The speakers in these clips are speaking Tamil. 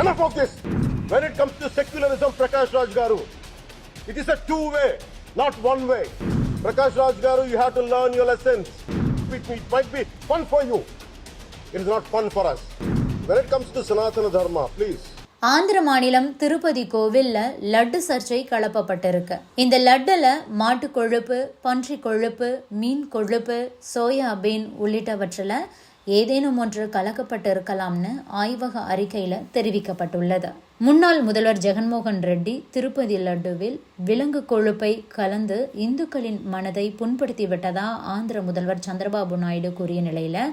Enough of this. When it comes to secularism, Prakash Raj Garu, it is a two-way, not one way. Prakash Raj Garu, you have to learn your lessons. It might be fun for you. It is not fun for us. When it comes to Sanatana Dharma, please. Andhra மாநிலம் திருப்பதி கோவில்ல லட்டு சர்ச்சை கலப்பப்பட்டிருக்கு. இந்த லட்டுல மாட்டு கொழுப்பு, பன்றி கொழுப்பு, மீன் கொழுப்பு, சோயாபீன் உள்ளிட்டவற்றில் ஏதேனும் ஒன்று கலக்கப்பட்டு இருக்கலாம்னு ஆய்வக அறிக்கையில தெரிவிக்கப்பட்டுள்ளது. முன்னாள் முதல்வர் ஜெகன்மோகன் ரெட்டி திருப்பதி லட்டுவில் விலங்கு கொழுப்பை கலந்து இந்துக்களின் மனதை புண்படுத்தி விட்டதா ஆந்திர முதல்வர் சந்திரபாபு நாயுடு கூறிய நிலையில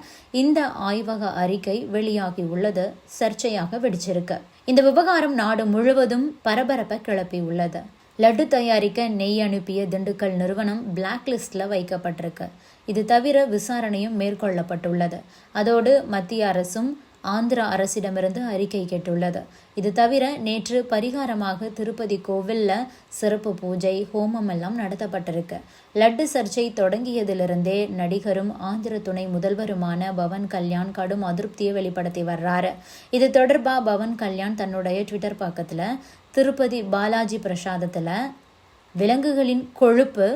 இந்த ஆய்வக அறிக்கை வெளியாகி உள்ளது சர்ச்சையாக வெடிச்சிருக்கு. இந்த விவகாரம் நாடு முழுவதும் பரபரப்பை கிளப்பி உள்ளது. லட்டு தயாரிக்க நெய் அனுப்பிய திண்டுக்கல் நிறுவனம் பிளாக் லிஸ்ட்ல வைக்கப்பட்டிருக்கு. இது தவிர விசாரணையும் மேற்கொள்ளப்பட்டுள்ளது. அதோடு மத்திய அரசும் ஆந்திரா அரசிடமிருந்து அறிக்கை கேட்டுள்ளது. இது தவிர நேற்று பரிகாரமாக திருப்பதி கோவில்ல சிறப்பு பூஜை, ஹோமம் எல்லாம் நடத்தப்பட்டிருக்கு. லட்டு சர்ச்சை தொடங்கியதிலிருந்தே நடிகரும் ஆந்திர துணை முதல்வருமான பவன் கல்யாண் கடும் அதிருப்தியை வெளிப்படுத்தி வர்றாரு. இது தொடர்பா பவன் கல்யாண் தன்னுடைய ட்விட்டர் பக்கத்துல திருப்பதி பாலாஜி பிரசாதத்துல விலங்குகளின் கொழுப்பு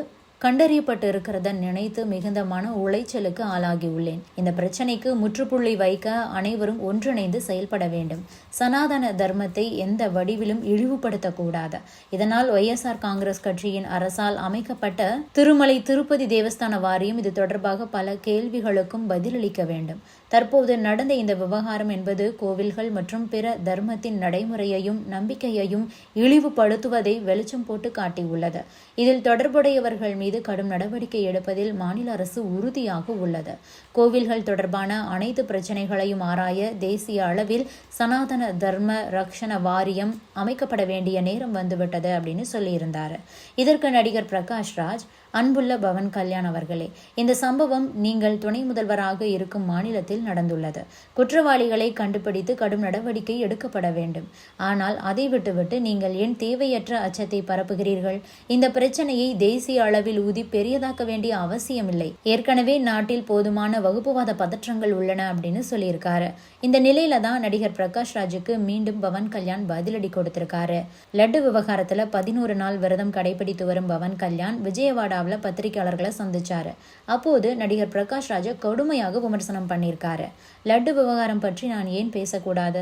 கண்டறியப்பட்டு இருக்கிறத நினைத்து மிகுந்த மன உளைச்சலுக்கு ஆளாகி உள்ளேன். இந்த பிரச்சனைக்கு முற்றுப்புள்ளி வைக்க அனைவரும் ஒன்றிணைந்து செயல்பட வேண்டும். சனாதன தர்மத்தை எந்த வடிவிலும் இழிவுபடுத்தக்கூடாது. இதனால் ஒய்எஸ்ஆர் காங்கிரஸ் கட்சியின் அரசால் அமைக்கப்பட்ட திருமலை திருப்பதி தேவஸ்தான வாரியம் இது தொடர்பாக பல கேள்விகளுக்கும் பதிலளிக்க வேண்டும். தற்போது நடந்த இந்த விவகாரம் என்பது கோவில்கள் மற்றும் பிற தர்மத்தின் நடைமுறையையும் நம்பிக்கையையும் இழிவுபடுத்துவதை வெளிச்சம் போட்டு காட்டியுள்ளது. இதில் தொடர்புடையவர்கள் மீது கடும் நடவடிக்கை எடுப்பதில் மாநில அரசு உறுதியாக உள்ளது. கோவில்கள் தொடர்பான அனைத்து பிரச்சனைகளையும் ஆராய தேசிய அளவில் சனாதன தர்ம ரக்ஷண வாரியம் அமைக்கப்பட வேண்டிய நேரம் வந்துவிட்டது அப்படின்னு சொல்லியிருந்தாரு. இதற்கு நடிகர் பிரகாஷ் ராஜ், அன்புள்ள பவன் கல்யாண் அவர்களே, இந்த சம்பவம் நீங்கள் துணை முதல்வராக இருக்கும் மாநிலத்தில் நடந்துள்ளது. குற்றவாளிகளை கண்டுபிடித்து கடும் நடவடிக்கை எடுக்கப்பட வேண்டும். ஆனால் அதை விட்டுவிட்டு நீங்கள் ஏன் தேவையற்ற அச்சத்தை பரப்புகிறீர்கள்? இந்த பிரச்சனையை தேசிய அளவில் ஊதி பெரியதாக்க வேண்டிய அவசியமில்லை. ஏற்கனவே நாட்டில் போதுமான வகுப்புவாத பதற்றங்கள் உள்ளன அப்படின்னு சொல்லியிருக்காரு. இந்த நிலையில தான் நடிகர் பிரகாஷ் ராஜுக்கு மீண்டும் பவன் கல்யாண் பதிலடி கொடுத்திருக்காரு. லட்டு விவகாரத்துல 11 நாள் விரதம் கடைபிடித்து வரும் பவன் கல்யாண் விஜயவாடா பத்திரிகையாளர்களை சந்திச்சாரு. அப்போது நடிகர் பிரகாஷ் ராஜை கடுமையாக விமர்சனம் பண்ணியிருக்காரு. லட்டு விவகாரம் பற்றி நான் ஏன் பேசக்கூடாது?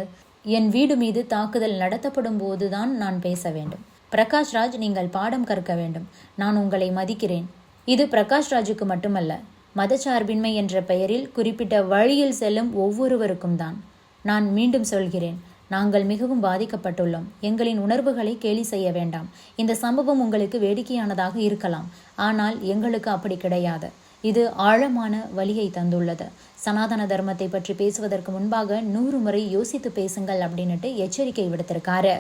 என் வீடு மீது தாக்குதல் நடத்தப்படும் போதுதான் நான் பேச வேண்டும். பிரகாஷ் ராஜ், நீங்கள் பாடம் கற்க வேண்டும். நான் உங்களை மதிக்கிறேன். இது பிரகாஷ் ராஜுக்கு மட்டுமல்ல, மதச்சார்பின்மை என்ற பெயரில் குறிப்பிட்ட வழியில் செல்லும் ஒவ்வொருவருக்கும் தான். நான் மீண்டும் சொல்கிறேன், நாங்கள் மிகவும் பாதிக்கப்பட்டுள்ளோம். எங்களின் உணர்வுகளை கேலி செய்ய வேண்டாம். இந்த சம்பவம் உங்களுக்கு வேடிக்கையானதாக இருக்கலாம், ஆனால் எங்களுக்கு அப்படி கிடையாது. இது ஆழமான வலியை தந்துள்ளது. சனாதன தர்மத்தை பற்றி பேசுவதற்கு முன்பாக 100 முறை யோசித்து பேசுங்கள் அப்படின்னுட்டு எச்சரிக்கை விடுத்திருக்காரு.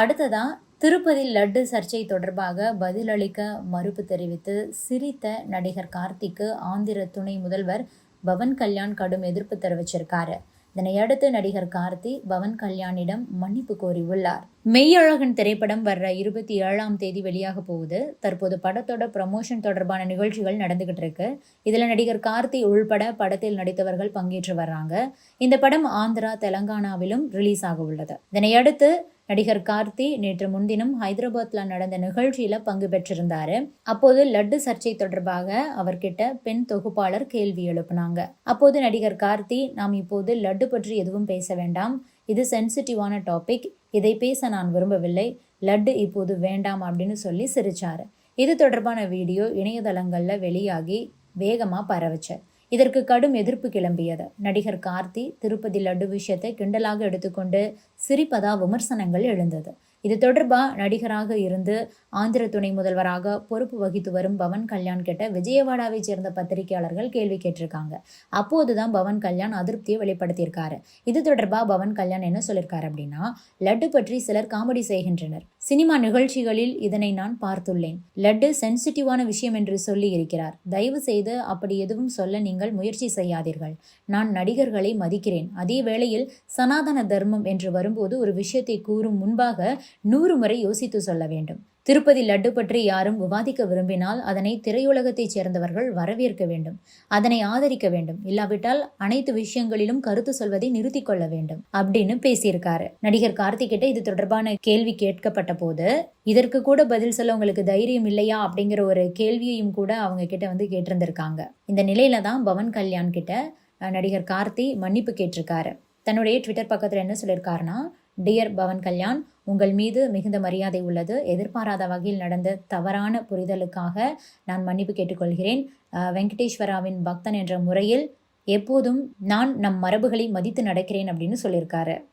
அடுத்ததா திருப்பதி லட்டு சர்ச்சை தொடர்பாக பதிலளிக்க மறுப்பு தெரிவித்து சிரித்த நடிகர் கார்த்திக்கு ஆந்திர துணை முதல்வர் பவன் கல்யாண் கடும் எதிர்ப்பு தெரிவிச்சிருக்காரு. இதனையடுத்து நடிகர் கார்த்தி பவன் கல்யாணிடம் மன்னிப்பு கோரியுள்ளார். மெய்யழகன் திரைப்படம் வர்ற 27ஆம் தேதி வெளியாக போகுது. தற்போது படத்தோட ப்ரமோஷன் தொடர்பான நிகழ்ச்சிகள் நடந்துகிட்டு இருக்கு. இதுல நடிகர் கார்த்தி உள்பட படத்தில் நடித்தவர்கள் பங்கேற்று வர்றாங்க. இந்த படம் ஆந்திரா, தெலங்கானாவிலும் ரிலீஸ் ஆக உள்ளது. இதனையடுத்து நடிகர் கார்த்தி நேற்று முன்தினம் ஹைதராபாத்ல நடந்த நிகழ்ச்சியில பங்கு பெற்றிருந்தாரு. அப்போது லட்டு சர்ச்சை தொடர்பாக அவர்கிட்ட பெண் தொகுப்பாளர் கேள்வி எழுப்பினாங்க. அப்போது நடிகர் கார்த்தி, நாம் இப்போது லட்டு பற்றி எதுவும் பேச வேண்டாம், இது சென்சிட்டிவான டாபிக், இதை பேச நான் விரும்பவில்லை, லட்டு இப்போது வேண்டாம் அப்படின்னு சொல்லி சிரிச்சாரு. இது தொடர்பான வீடியோ இணையதளங்கள்ல வெளியாகி வேகமா பரவுச்சு. இதற்கு கடும் எதிர்ப்பு கிளம்பியது. நடிகர் கார்த்தி திருப்பதி லட்டு விஷயத்தை கிண்டலாக எடுத்துக்கொண்டு சிரிப்பதா விமர்சனங்கள் எழுந்தது. இது தொடர்பா நடிகராக இருந்து ஆந்திர துணை முதல்வராக பொறுப்பு வகித்து வரும் பவன் கல்யாண் கிட்ட விஜயவாடாவை சேர்ந்த பத்திரிகையாளர்கள் கேள்வி கேட்டிருக்காங்க. அப்போதுதான் பவன் கல்யாண் அதிருப்தியை வெளிப்படுத்தியிருக்காரு. இது தொடர்பா பவன் கல்யாண் என்ன சொல்லியிருக்காரு அப்படின்னா, லட்டு பற்றி சிலர் காமெடி செய்கின்றனர். சினிமா நிகழ்ச்சிகளில் இதனை நான் பார்த்துள்ளேன். லட்டு சென்சிட்டிவான விஷயம் என்று சொல்லி இருக்கிறார். தயவு செய்து அப்படி எதுவும் சொல்ல நீங்கள் முயற்சி செய்யாதீர்கள். நான் நடிகர்களை மதிக்கிறேன். அதே வேளையில் சனாதன தர்மம் என்று வரும் வரும்போது ஒரு விஷயத்தை கூறும் முன்பாக 100 முறை யோசித்து சொல்ல வேண்டும். திருப்பதி லட்டு பற்றி யாரும் விவாதிக்க விரும்பினால் அதனை திரையுலகத்தைச் சேர்ந்தவர்கள் வரவேற்க வேண்டும், அதனை ஆதரிக்க வேண்டும். இல்லாவிட்டால் அனைத்து விஷயங்களிலும் கருத்து சொல்வதை நிறுத்திக் கொள்ள வேண்டும் அப்படின்னு பேசியிருக்காரு. நடிகர் கார்த்திக் கிட்ட இது தொடர்பான கேள்வி கேட்கப்பட்ட போது இதற்கு கூட பதில் சொல்ல உங்களுக்கு தைரியம் இல்லையா அப்படிங்கிற ஒரு கேள்வியையும் கூட அவங்க கிட்ட கேட்டிருந்திருக்காங்க. இந்த நிலையில தான் பவன் கல்யாண் கிட்ட நடிகர் கார்த்தி மன்னிப்பு கேட்டிருக்காரு. தன்னுடைய ட்விட்டர் பக்கத்தில் என்ன சொல்லியிருக்காருன்னா, டியர் பவன் கல்யாண், உங்கள் மீது மிகுந்த மரியாதை உள்ளது. எதிர்பாராத வகையில் நடந்த தவறான புரிதலுக்காக நான் மன்னிப்பு கேட்டுக்கொள்கிறேன். வெங்கடேஸ்வராவின் பக்தன் என்ற முறையில் எப்போதும் நான் நம் மரபுகளை மதித்து நடக்கிறேன் அப்படின்னு சொல்லியிருக்காரு.